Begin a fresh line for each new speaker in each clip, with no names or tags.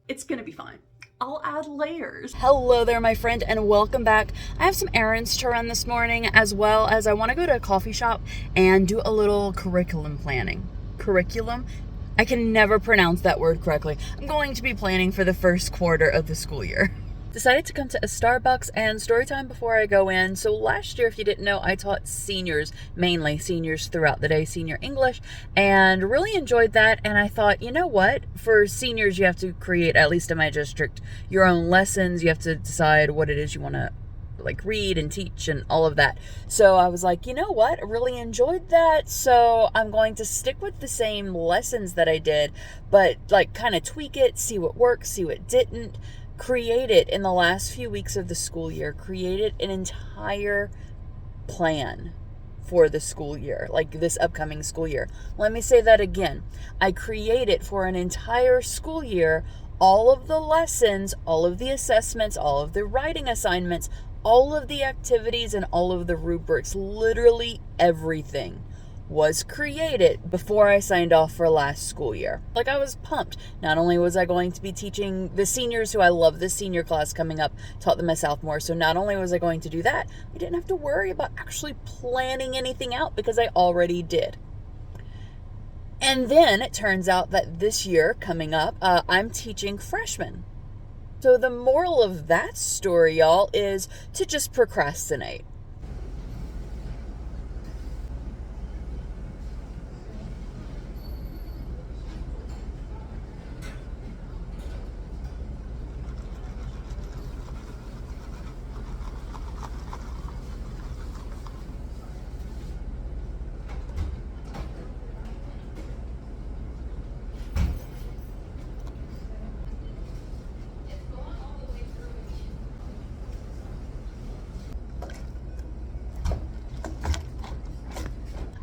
It's gonna be fine. I'll add layers.
Hello there, my friend, and welcome back. I have some errands to run this morning, as well as I want to go to a coffee shop and do a little curriculum planning. Curriculum? I can never pronounce that word correctly. I'm going to be planning for the first quarter of the school year. Decided to come to a Starbucks and story time before I go in. So last year, if you didn't know, I taught seniors, mainly seniors throughout the day, senior English, and really enjoyed that. And I thought, you know what? For seniors, you have to create, at least in my district, your own lessons. You have to decide what it is you want to read and teach and all of that. So I was like, you know what? I really enjoyed that. So I'm going to stick with the same lessons that I did, but kind of tweak it, see what works, see what didn't. Created in the last few weeks of the school year, created an entire plan for the school year, this upcoming school year. Let me say that again. I created for an entire school year all of the lessons, all of the assessments, all of the writing assignments, all of the activities, and all of the rubrics. Literally everything was created before I signed off for last school year. I was pumped. Not only was I going to be teaching the seniors, who I love this senior class coming up, taught them a sophomore. So not only was I going to do that, I didn't have to worry about actually planning anything out because I already did. And then it turns out that this year coming up, I'm teaching freshmen. So the moral of that story, y'all, is to just procrastinate.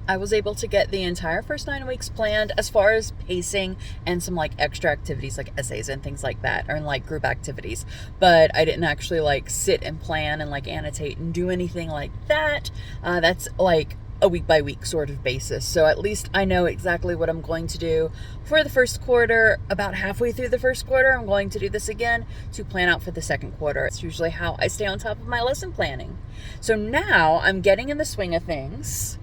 I was able to get the entire first 9 weeks planned as far as pacing and some extra activities like essays and things like that, or group activities. But I didn't actually sit and plan and annotate and do anything like that. That's a week by week sort of basis. So at least I know exactly what I'm going to do for the first quarter. About halfway through the first quarter, I'm going to do this again to plan out for the second quarter. It's usually how I stay on top of my lesson planning. So now I'm getting in the swing of things,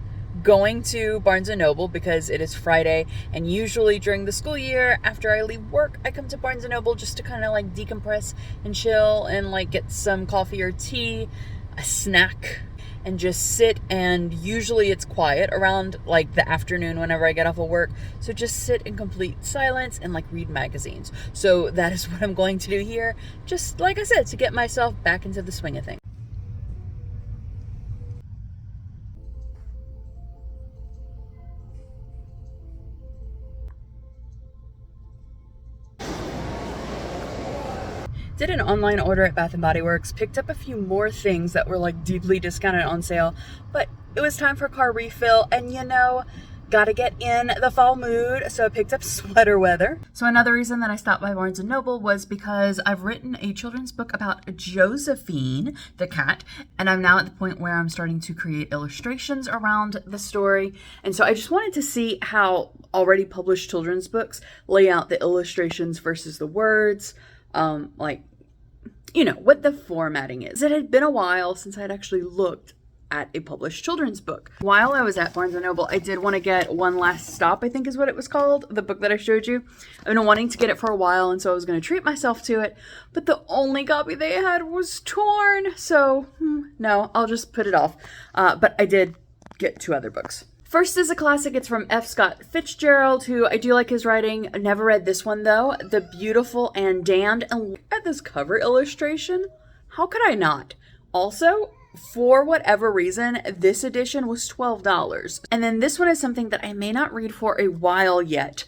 going to Barnes & Noble because it is Friday, and usually during the school year after I leave work, I come to Barnes & Noble just to kind of decompress and chill and get some coffee or tea, a snack, and just sit. And usually it's quiet around the afternoon whenever I get off of work, so just sit in complete silence and read magazines. So that is what I'm going to do here, just like I said, to get myself back into the swing of things. Did an online order at Bath & Body Works, picked up a few more things that were deeply discounted on sale, but it was time for car refill, and gotta get in the fall mood, so I picked up sweater weather. So another reason that I stopped by Barnes & Noble was because I've written a children's book about Josephine, the cat, and I'm now at the point where I'm starting to create illustrations around the story. And so I just wanted to see how already published children's books lay out the illustrations versus the words, what the formatting is. It had been a while since I'd actually looked at a published children's book. While I was at Barnes & Noble, I did want to get One Last Stop, I think is what it was called, the book that I showed you. I've been wanting to get it for a while, and so I was going to treat myself to it, but the only copy they had was torn, so no, I'll just put it off. But I did get 2 other books. First is a classic. It's from F. Scott Fitzgerald, who I do like his writing. I never read this one, though. The Beautiful and Damned. And look at this cover illustration. How could I not? Also, for whatever reason, this edition was $12. And then this one is something that I may not read for a while yet.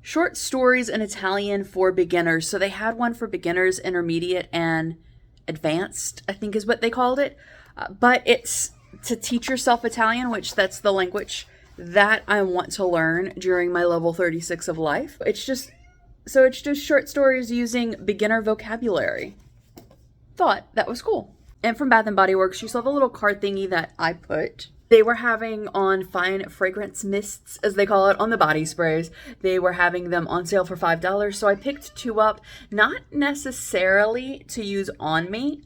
Short stories in Italian for beginners. So they had one for beginners, intermediate, and advanced, I think is what they called it. But it's to teach yourself Italian, which that's the language that I want to learn during my level 36 of life. It's just short stories using beginner vocabulary. Thought that was cool. And from Bath & Body Works, you saw the little card thingy that I put. They were having on fine fragrance mists, as they call it, on the body sprays. They were having them on sale for $5. So I picked two up, not necessarily to use on me.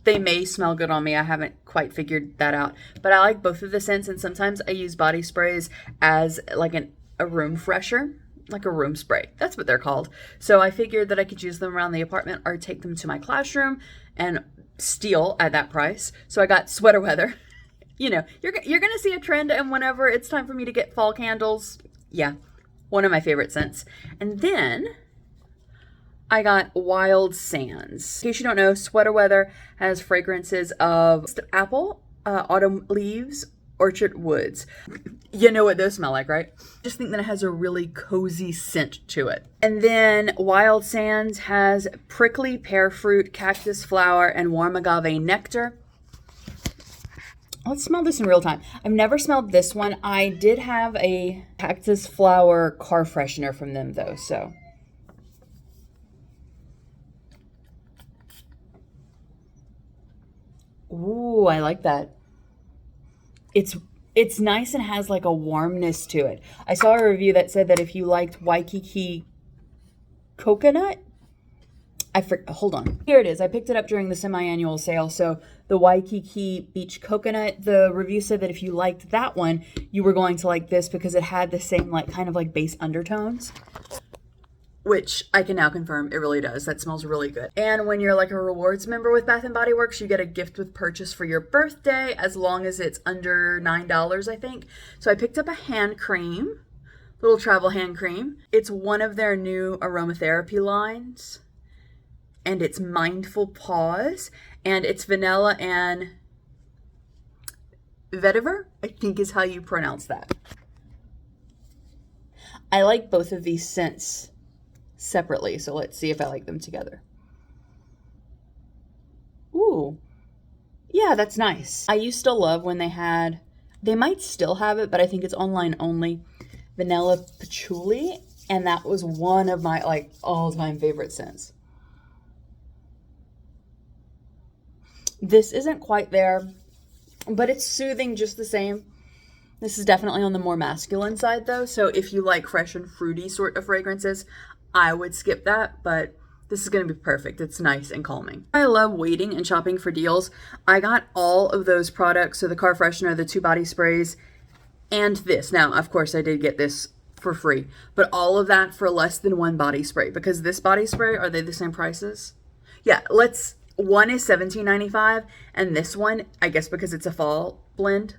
They may smell good on me. I haven't quite figured that out. But I like both of the scents, and sometimes I use body sprays as like a room fresher, like a room spray. That's what they're called. So I figured that I could use them around the apartment or take them to my classroom and steal at that price. So I got sweater weather. You know, you're going to see a trend, and whenever it's time for me to get fall candles, yeah, one of my favorite scents. And then I got Wild Sands. In case you don't know, Sweater Weather has fragrances of apple, autumn leaves, orchard woods. You know what those smell like, right? Just think that it has a really cozy scent to it. And then Wild Sands has prickly pear fruit, cactus flower, and warm agave nectar. Let's smell this in real time. I've never smelled this one. I did have a cactus flower car freshener from them though, so. Ooh, I like that. It's nice and has like a warmness to it. I saw a review that said that if you liked Waikiki coconut, hold on. Here it is. I picked it up during the semi-annual sale. So the Waikiki Beach Coconut, the review said that if you liked that one, you were going to like this because it had the same like kind of like bass undertones, which I can now confirm it really does. That smells really good. And when you're like a rewards member with Bath & Body Works, you get a gift with purchase for your birthday as long as it's under $9, I think. So I picked up a hand cream, little travel hand cream. It's one of their new aromatherapy lines. And it's Mindful Pause, and it's vanilla and vetiver, I think is how you pronounce that. I like both of these scents separately, so let's see if I like them together. Ooh, yeah, that's nice. I used to love when they might still have it, but I think it's online only, vanilla patchouli, and that was one of my like all-time favorite scents. This isn't quite there, but it's soothing just the same. This is definitely on the more masculine side though, so if you like fresh and fruity sort of fragrances, I would skip that, but this is going to be perfect. It's nice and calming. I love waiting and shopping for deals. I got all of those products, so the car freshener, the 2 body sprays, and this. Now, of course, I did get this for free, but all of that for less than 1 body spray, because this body spray, are they the same prices? Yeah, one is $17.95, and this one, I guess because it's a fall blend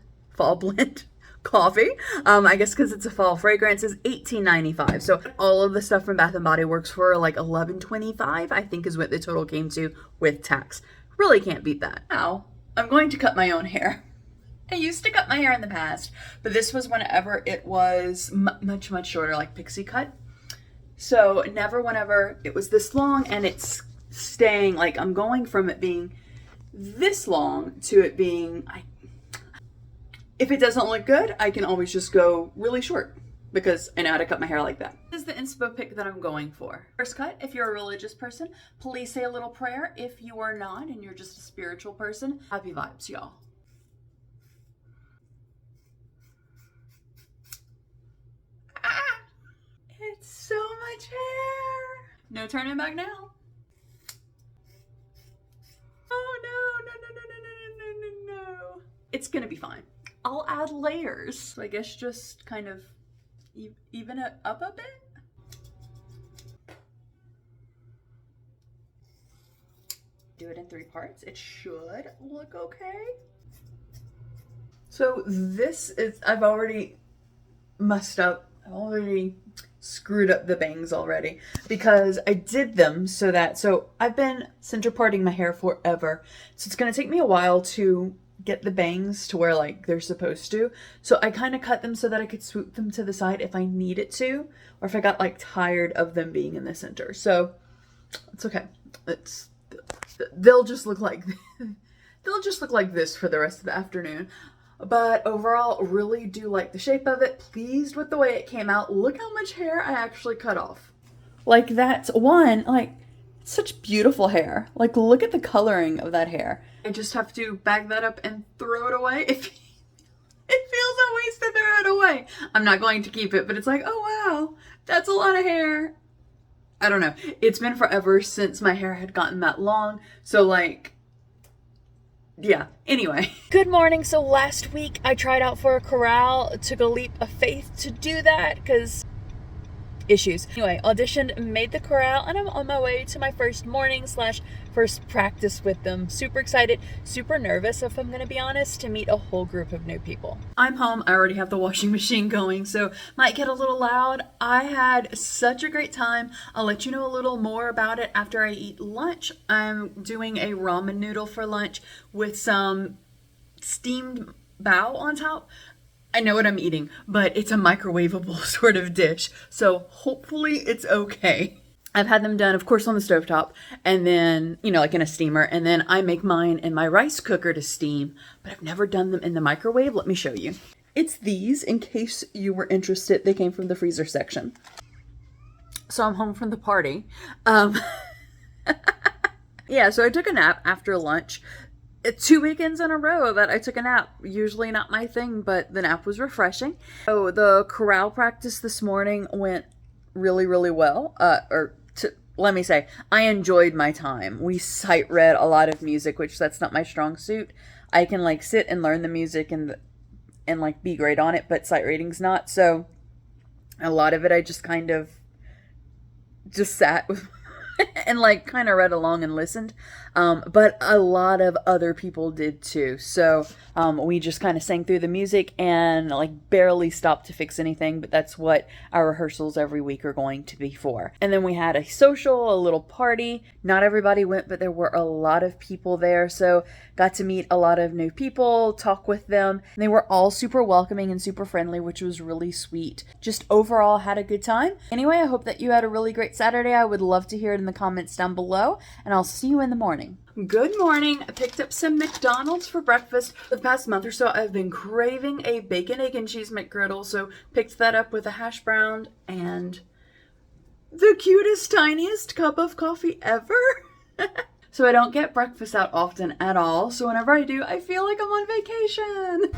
coffee, I guess because it's a fall fragrance, is $18.95. So all of the stuff from Bath & Body Works for like $11.25, I think is what the total came to with tax. Really can't beat that. Now, I'm going to cut my own hair. I used to cut my hair in the past, but this was whenever it was much, much shorter, like pixie cut. So never whenever it was this long, and it's staying, like I'm going from it being this long to it being, if it doesn't look good, I can always just go really short because I know how to cut my hair like that. This is the inspo pick that I'm going for. First cut, if you're a religious person, please say a little prayer. If you are not and you're just a spiritual person, happy vibes, y'all. It's so much hair. No turning back now. Oh no. It's gonna be fine. I'll add layers. So I guess just kind of even it up a bit. Do it in 3 parts. It should look okay. So this is, I've already messed up. I've already screwed up the bangs already because I did them so I've been center parting my hair forever. So it's going to take me a while to get the bangs to where like they're supposed to. So I kind of cut them so that I could swoop them to the side if I needed to, or if I got like tired of them being in the center. So it's okay. They'll just look like this for the rest of the afternoon. But overall, really do like the shape of it. Pleased with the way it came out. Look how much hair I actually cut off. Like that's one, like such beautiful hair. Like look at the coloring of that hair. I just have to bag that up and throw it away.
It feels a waste to throw it away. I'm not going to keep it, but it's like, oh wow, that's a lot of hair. I don't know. It's been forever since my hair had gotten that long. So like, yeah. Anyway.
Good morning. So last week I tried out for a chorale, took a leap of faith to do that because issues. Anyway, auditioned, made the chorale, and I'm on my way to my first morning / first practice with them. Super excited, super nervous, if I'm gonna be honest, to meet a whole group of new people.
I'm home. I already have the washing machine going, so might get a little loud. I had such a great time. I'll let you know a little more about it after I eat lunch. I'm doing a ramen noodle for lunch with some steamed bao on top. I know what I'm eating, but it's a microwavable sort of dish, so hopefully it's okay. I've had them done, of course, on the stovetop, and then, like in a steamer, and then I make mine in my rice cooker to steam, but I've never done them in the microwave. Let me show you. It's these, in case you were interested. They came from the freezer section. So I'm home from the party. Yeah, so I took a nap after lunch. 2 weekends in a row that I took a nap. Usually not my thing, but the nap was refreshing. Oh, the chorale practice this morning went really, really well. Let me say, I enjoyed my time. We sight read a lot of music, which that's not my strong suit. I can like sit and learn the music and like be great on it, but sight reading's not. So a lot of it I just kind of just sat with and like kind of read along and listened. But a lot of other people did too. So we just kind of sang through the music and like barely stopped to fix anything, but that's what our rehearsals every week are going to be for. And then we had a social, a little party. Not everybody went, but there were a lot of people there. So got to meet a lot of new people, talk with them. And they were all super welcoming and super friendly, which was really sweet. Just overall had a good time. Anyway, I hope that you had a really great Saturday. I would love to hear it in the comments down below, and I'll see you in the morning. Good morning. I picked up some McDonald's for breakfast. For the past month or so, I've been craving a bacon, egg, and cheese McGriddle, so picked that up with a hash brown and the cutest, tiniest cup of coffee ever. So I don't get breakfast out often at all, so whenever I do, I feel like I'm on vacation.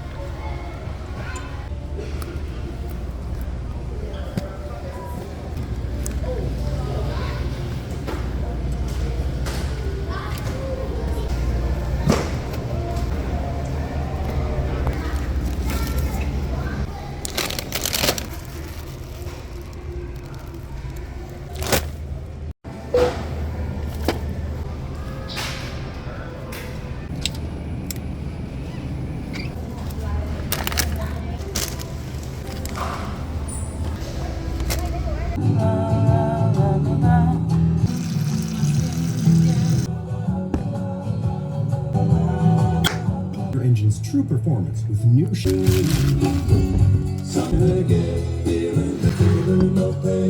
Your engine's true performance with new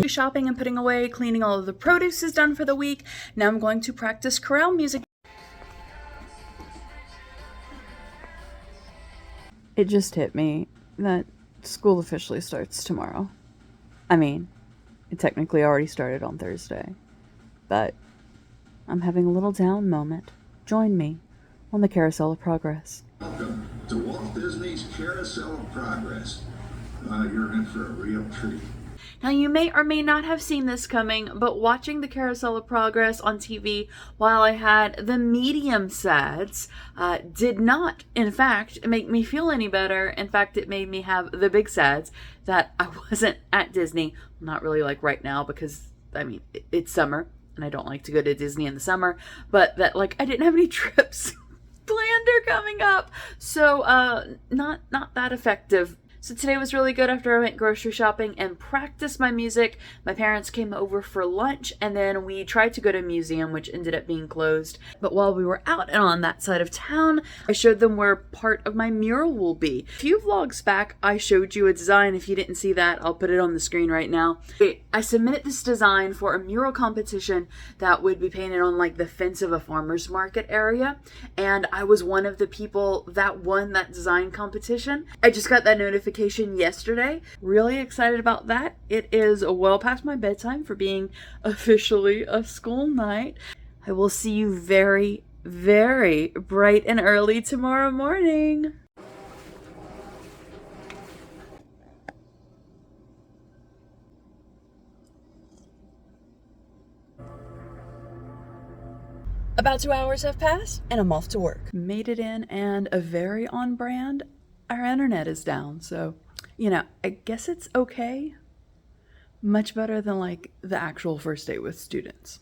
Shopping and putting away, cleaning all of the produce is done for the week. Now I'm going to practice chorale music. It just hit me that school officially starts tomorrow. I mean, it technically already started on Thursday, but I'm having a little down moment. Join me on the Carousel of Progress.
Welcome to Walt Disney's Carousel of Progress. You're in for a real treat.
Now, you may or may not have seen this coming, but watching the Carousel of Progress on TV while I had the medium SADS did not, in fact, make me feel any better. In fact, it made me have the big SADS that I wasn't at Disney. Not really like right now because, I mean, it's summer and I don't like to go to Disney in the summer, but that like I didn't have any trips planned or coming up. So not that effective. So today was really good after I went grocery shopping and practiced my music. My parents came over for lunch and then we tried to go to a museum, which ended up being closed. But while we were out and on that side of town, I showed them where part of my mural will be. A few vlogs back, I showed you a design. If you didn't see that, I'll put it on the screen right now. I submitted this design for a mural competition that would be painted on like the fence of a farmer's market area. And I was one of the people that won that design competition. I just got that notification yesterday. Really excited about that. It is well past my bedtime for being officially a school night. I will see you very, very bright and early tomorrow morning.
About 2 hours have passed, and I'm off to work.
Made it in, and a very on brand, our internet is down. So, I guess it's okay. Much better than like the actual first date with students.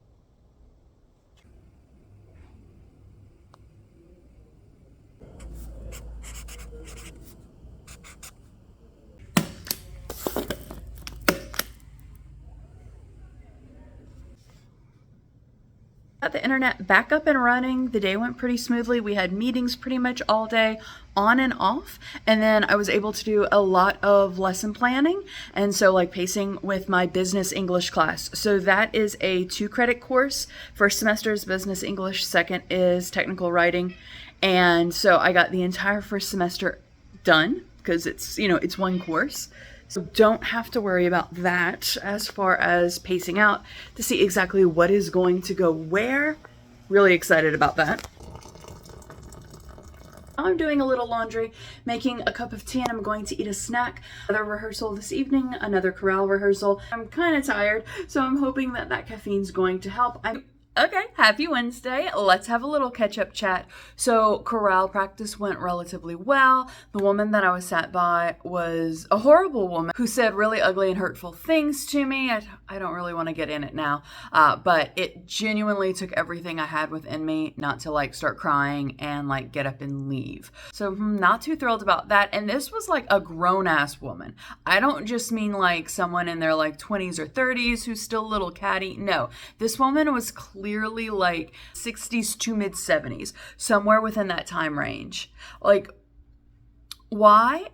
Got the internet back up and running. The day went pretty smoothly. We had meetings pretty much all day, on and off, and then I was able to do a lot of lesson planning, and so like pacing with my business English class. So that is a 2-credit course. First semester is business English, second is technical writing, and so I got the entire first semester done because it's one course. So don't have to worry about that as far as pacing out to see exactly what is going to go where. Really excited about that. I'm doing a little laundry, making a cup of tea, and I'm going to eat a snack. Another rehearsal this evening, another chorale rehearsal. I'm kind of tired, so I'm hoping that caffeine's going to help. Okay, happy Wednesday. Let's have a little catch-up chat. So chorale practice went relatively well. The woman that I was sat by was a horrible woman who said really ugly and hurtful things to me. I don't really want to get in it now, but it genuinely took everything I had within me not to like start crying and like get up and leave. So not too thrilled about that. And this was like a grown-ass woman. I don't just mean like someone in their like 20s or 30s who's still a little catty. No, this woman was clearly like 60s to mid 70s, somewhere within that time range. Like, why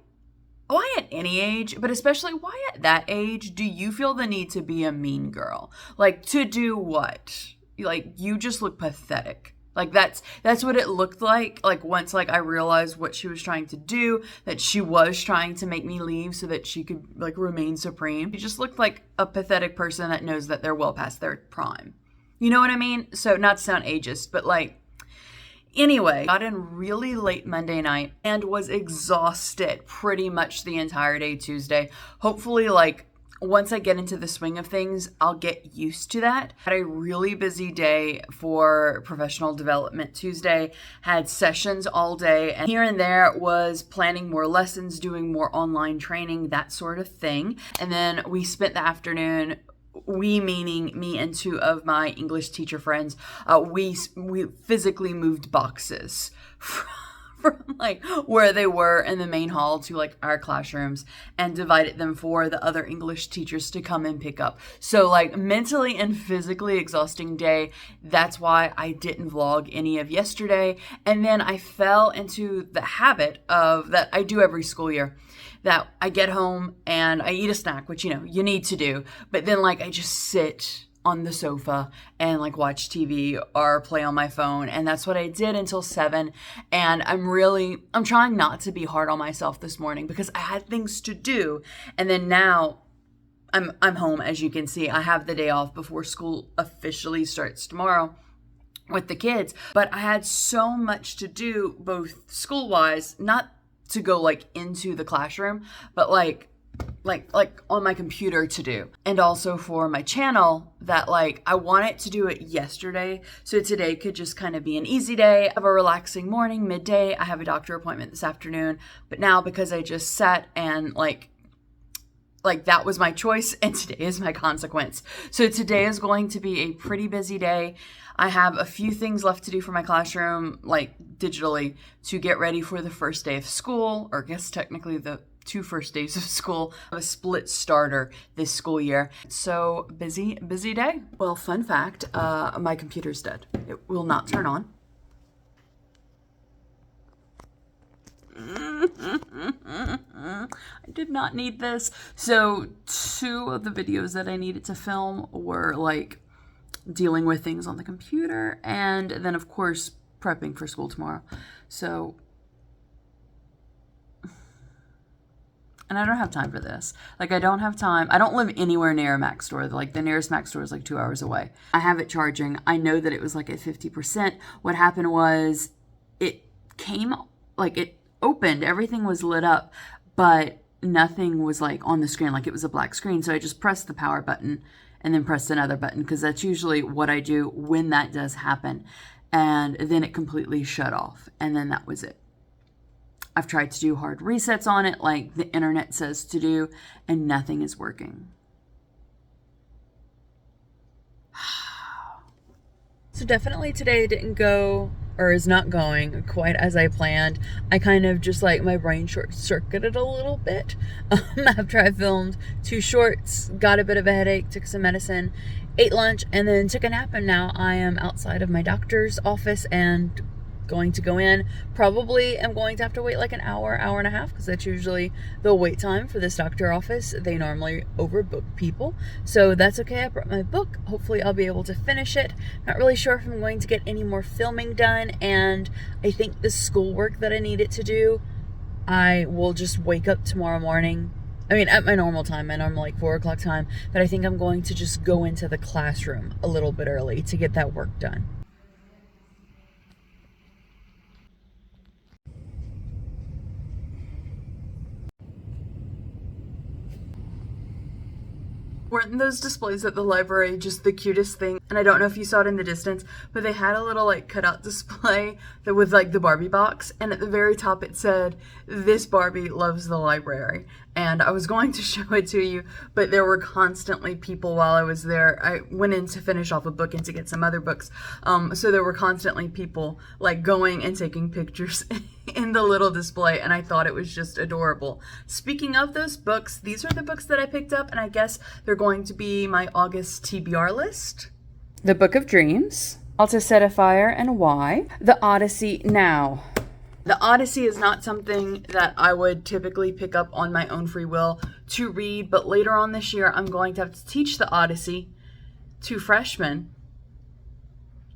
at any age, but especially why at that age do you feel the need to be a mean girl? Like, to do what? Like, you just look pathetic. Like, that's what it looked like once like I realized what she was trying to do, that she was trying to make me leave so that she could like remain supreme. She just looked like a pathetic person that knows that they're well past their prime. You know what I mean? So not to sound ageist, but like, anyway, got in really late Monday night and was exhausted pretty much the entire day Tuesday. Hopefully, like, once I get into the swing of things, I'll get used to that. Had a really busy day for professional development Tuesday, had sessions all day, and here and there was planning more lessons, doing more online training, that sort of thing. And then we spent the afternoon, we meaning me and 2 of my English teacher friends, we physically moved boxes from like where they were in the main hall to like our classrooms and divided them for the other English teachers to come and pick up. So like mentally and physically exhausting day. That's why I didn't vlog any of yesterday. And then I fell into the habit of that I do every school year, that I get home and I eat a snack, which, you need to do. But then like I just sit on the sofa and like watch TV or play on my phone. And that's what I did until 7. And I'm trying not to be hard on myself this morning because I had things to do. And then now I'm home, as you can see. I have the day off before school officially starts tomorrow with the kids. But I had so much to do, both school-wise, not to go like into the classroom, but like on my computer to do, and also for my channel, that like I wanted to do it yesterday so today could just kind of be an easy day. I have a relaxing morning. Midday I have a doctor appointment this afternoon, but now because I just sat and like that was my choice and today is my consequence. So today is going to be a pretty busy day. I have a few things left to do for my classroom, like digitally, to get ready for the first day of school, or I guess technically the 2 first days of school. I have a split starter this school year. So busy day. Well, fun fact, my computer's dead. It will not turn on. I did not need this. So 2 of the videos that I needed to film were like dealing with things on the computer and then of course prepping for school tomorrow. So, and I don't have time for this. Like, I don't have time. I don't live anywhere near a Mac store. Like, the nearest Mac store is like 2 hours away. I have it charging. I know that it was like at 50%. What happened was it came, like it opened, everything was lit up, but nothing was like on the screen. Like, it was a black screen. So I just pressed the power button and then pressed another button, because that's usually what I do when that does happen. and then it completely shut off, and then that was it. I've tried to do hard resets on it like the internet says to do, and nothing is working.
So definitely today didn't go, or is not going quite as I planned. I kind of just like my brain short-circuited a little bit after I filmed 2 shorts, got a bit of a headache, took some medicine, ate lunch, and then took a nap, and now I am outside of my doctor's office and going to go in. Probably am going to have to wait like an hour and a half, because that's usually the wait time for this doctor office. They normally overbook people, so that's okay. I brought my book. Hopefully I'll be able to finish it. Not really sure if I'm going to get any more filming done, and I think the schoolwork that I needed to do, I will just wake up tomorrow morning. I mean, at my normal time, my normal like 4 o'clock time, but I think I'm going to just go into the classroom a little bit early to get that work done.
Weren't those displays at the library just the cutest thing? And I don't know if you saw it in the distance, but they had a little like cutout display that was like the Barbie box, and at the very top it said, "This Barbie loves the library." And I was going to show it to you, but there were constantly people while I was there. I went in to finish off a book and to get some other books. So there were constantly people like going and taking pictures in the little display, and I thought it was just adorable. Speaking of those books, these are the books that I picked up, and I guess they're going to be my August TBR list. The Book of Dreams, How to Set a Fire and Why, The Odyssey Now. The Odyssey is not something that I would typically pick up on my own free will to read, but later on this year I'm going to have to teach the Odyssey to freshmen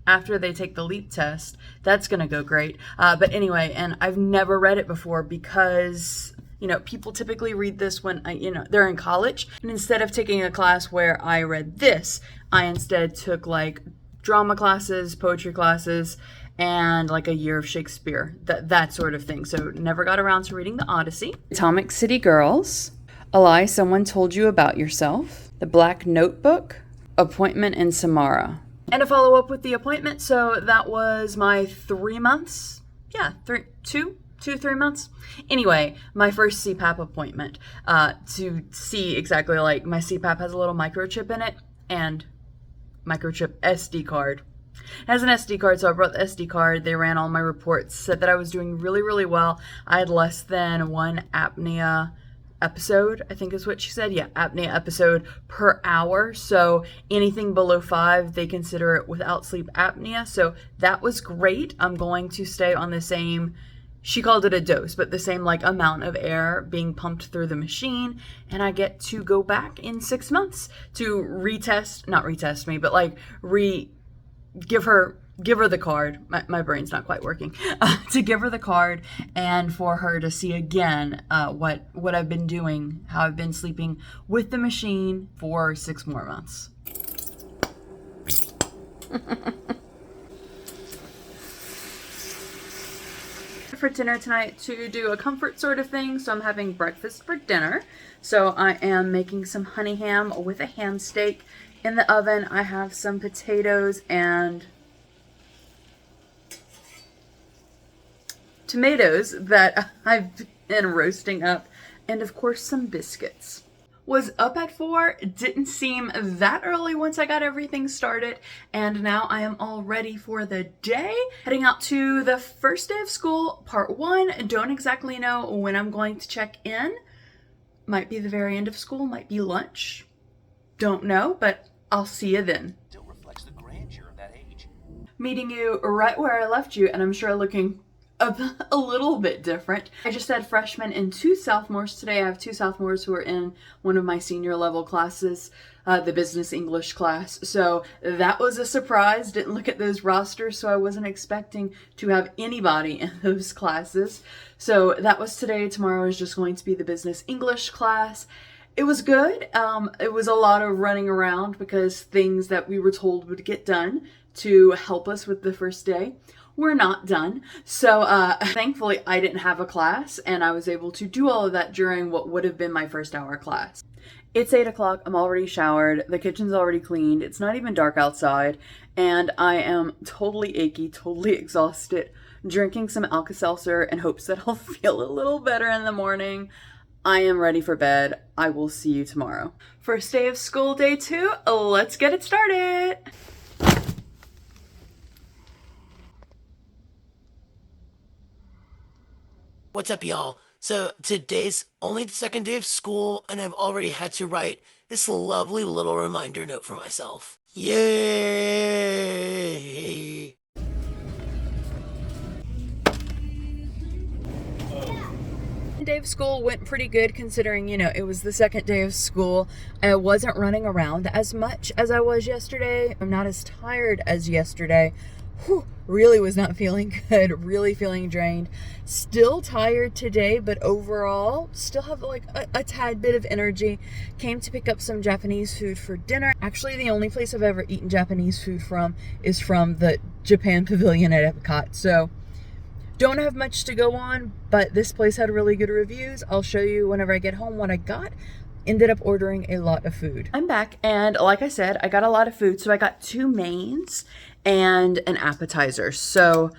after they take the LEAP test. That's going to go great. But anyway, and I've never read it before because, you know, people typically read this when, they're in college. And instead of taking a class where I read this, I instead took like drama classes, poetry classes, and like a year of Shakespeare, that sort of thing. So never got around to reading the Odyssey. Atomic City Girls, A Lie Someone Told You About Yourself, The Black Notebook, Appointment in Samara. And a follow-up with The Appointment, so that was my 3 months. Yeah, 3 months. Anyway, my first CPAP appointment to see exactly, like, my CPAP has a little microchip in it, and microchip SD card. It has an SD card, so I brought the SD card. They ran all my reports, said that I was doing really, really well. I had less than 1 apnea episode, I think is what she said. Yeah, apnea episode per hour. So anything below 5, they consider it without sleep apnea. So that was great. I'm going to stay on the same, she called it a dose, but the same like amount of air being pumped through the machine. And I get to go back in 6 months to not retest me, but like give her the card. My brain's not quite working. To give her the card and for her to see again what I've been doing, how I've been sleeping with the machine for 6 more months. For dinner tonight to do a comfort sort of thing, so I'm having breakfast for dinner. So I am making some honey ham with a ham steak. In the oven, I have some potatoes and tomatoes that I've been roasting up, and of course some biscuits. Was up at 4, didn't seem that early once I got everything started, and now I am all ready for the day. Heading out to the first day of school, part 1. Don't exactly know when I'm going to check in. Might be the very end of school, might be lunch. Don't know, but I'll see you then.
Still reflects the grandeur of that age.
Meeting you right where I left you, and I'm sure looking a little bit different. I just had freshmen and 2 sophomores today. I have 2 sophomores who are in one of my senior level classes, the business English class. So that was a surprise. Didn't look at those rosters, so I wasn't expecting to have anybody in those classes. So that was today. Tomorrow is just going to be the business English class. It was good. It was a lot of running around because things that we were told would get done to help us with the first day were not done. So thankfully I didn't have a class, and I was able to do all of that during what would have been my first hour class. It's 8 o'clock. I'm already showered. The kitchen's already cleaned. It's not even dark outside. And I am totally achy, totally exhausted, drinking some Alka-Seltzer in hopes that I'll feel a little better in the morning. I am ready for bed. I will see you tomorrow. First day of school, day 2. Let's get it started.
What's up, y'all? So today's only the second day of school, and I've already had to write this lovely little reminder note for myself. Yay!
Day of school went pretty good considering, it was the second day of school. I wasn't running around as much as I was yesterday. I'm not as tired as yesterday. Whew, really was not feeling good, really feeling drained. Still tired today, but overall still have like a tad bit of energy. Came to pick up some Japanese food for dinner. Actually, the only place I've ever eaten Japanese food from is from the Japan Pavilion at Epcot. So don't have much to go on, but this place had really good reviews. I'll show you whenever I get home what I got. Ended up ordering a lot of food.
I'm back, and like I said, I got a lot of food. So I got 2 mains and an appetizer. So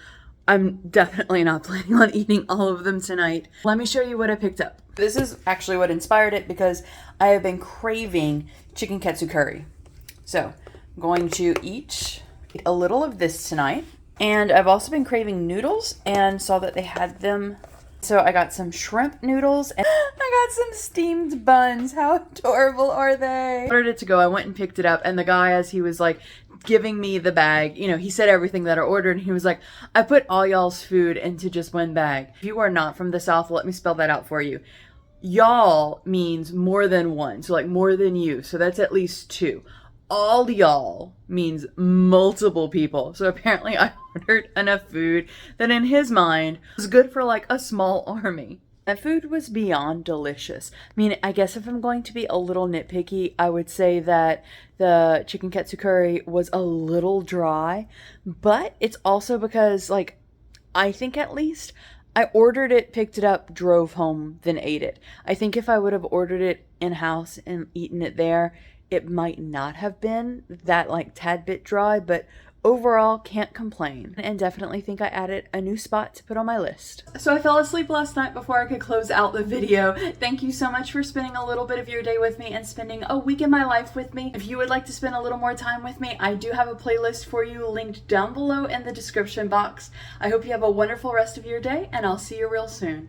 I'm definitely not planning on eating all of them tonight. Let me show you what I picked up. This is actually what inspired it because I have been craving chicken katsu curry. So I'm going to eat a little of this tonight. And I've also been craving noodles and saw that they had them. So I got some shrimp noodles and I got some steamed buns. How adorable are they? I ordered it to go. I went and picked it up, and the guy, as he was like giving me the bag, he said everything that I ordered, and he was like, I put all y'all's food into just one bag. If you are not from the South, let me spell that out for you. Y'all means more than one, so like more than you. So that's at least 2. All y'all means multiple people. So apparently I ordered enough food that in his mind was good for like a small army. That food was beyond delicious. I mean, I guess if I'm going to be a little nitpicky, I would say that the chicken katsu curry was a little dry, but it's also because, like, I think at least I ordered it, picked it up, drove home, then ate it. I think if I would have ordered it in-house and eaten it there, it might not have been that like tad bit dry, but overall can't complain, and definitely think I added a new spot to put on my list. So I fell asleep last night before I could close out the video. Thank you so much for spending a little bit of your day with me and spending a week in my life with me. If you would like to spend a little more time with me, I do have a playlist for you linked down below in the description box. I hope you have a wonderful rest of your day, and I'll see you real soon.